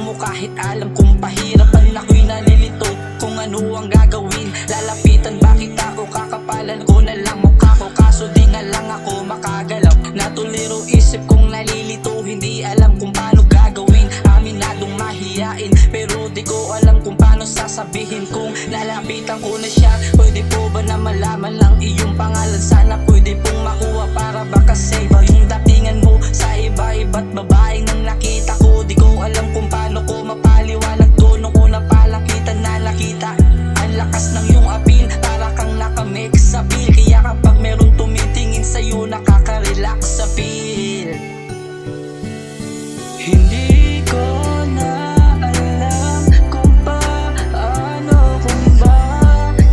mo kahit alam kong pahirapan. Ako'y nalilito kung ano ang gagawin. Lalapitan ba kita o kakapalan ko na lang mukha ko? Kaso di nga lang ako makagalaw. Natuliro isip kong nalilito, hindi alam kung paano gagawin. Aminadong mahiyain, pero di ko alam kung paano sasabihin. Kung lalapitan ko na siya, pwede po ba na malaman lang iyong pangalan? Sana pwede pong makuha para baka save yung datingan mo sa iba-iba't babaeng nang nakita ko. Di ko alam kung paano ko mapaliwanag. Doon ko na palang kita na nakita ang lakas ng iyong appeal, para kang nakamix sa feel. Kaya kapag merong tumitingin sa'yo, nakaka-relax sa feel. Hindi ko na alam kung paano kung ba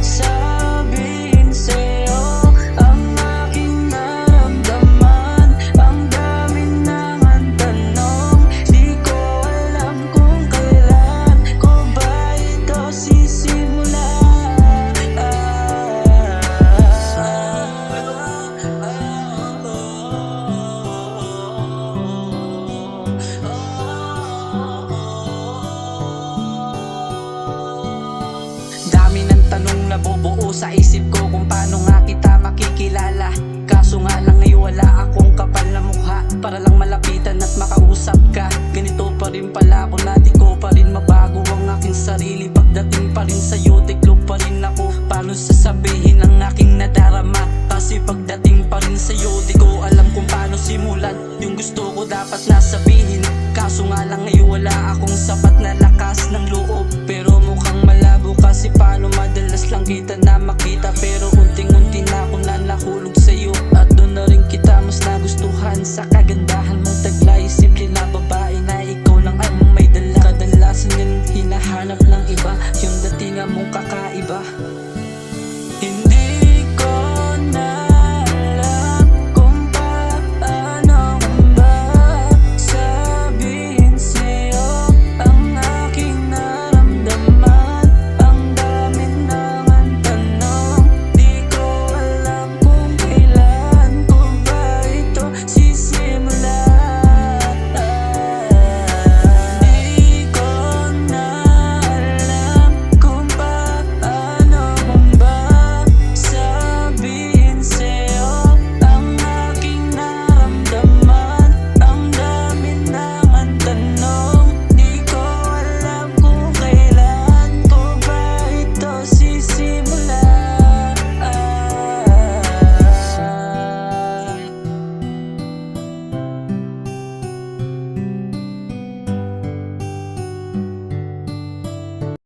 sabihin sa'yo ang aking naramdaman. Ang dami ng tanong, di ko alam kung kailan ko ba ito sisimulan. Dami ng tanong na bubuo sa isip ko kung paano nga kita makikilala. Kaso nga lang ngayon wala akong kapal na mukha para lang malapitan at makausap ka. Ganito pa rin pala ako, na di ko pa rin mabago ang aking sarili. Pagdating pa rin sa'yo, tiklop pa rin ako. Paano sasabihin ang aking nadarama? Kasi pagdating pa rin sa'yo, di ko alam kung paano simulan. Yung gusto ko dapat nasabihin, kaso nga lang ngayon wala akong sapat na lakas ng loob. Pero mukhang malabo kasi paano madalas lang kita na makita. Pero unting-unti na ako na nahulog sa'yo, at doon na rin kita mas nagustuhan. Sa kagandahan mong taglay, simple na babae na ikaw lang ang may dala. Kadalasan yun hinahanap ng iba, yung datingan mong kakaiba. Hindi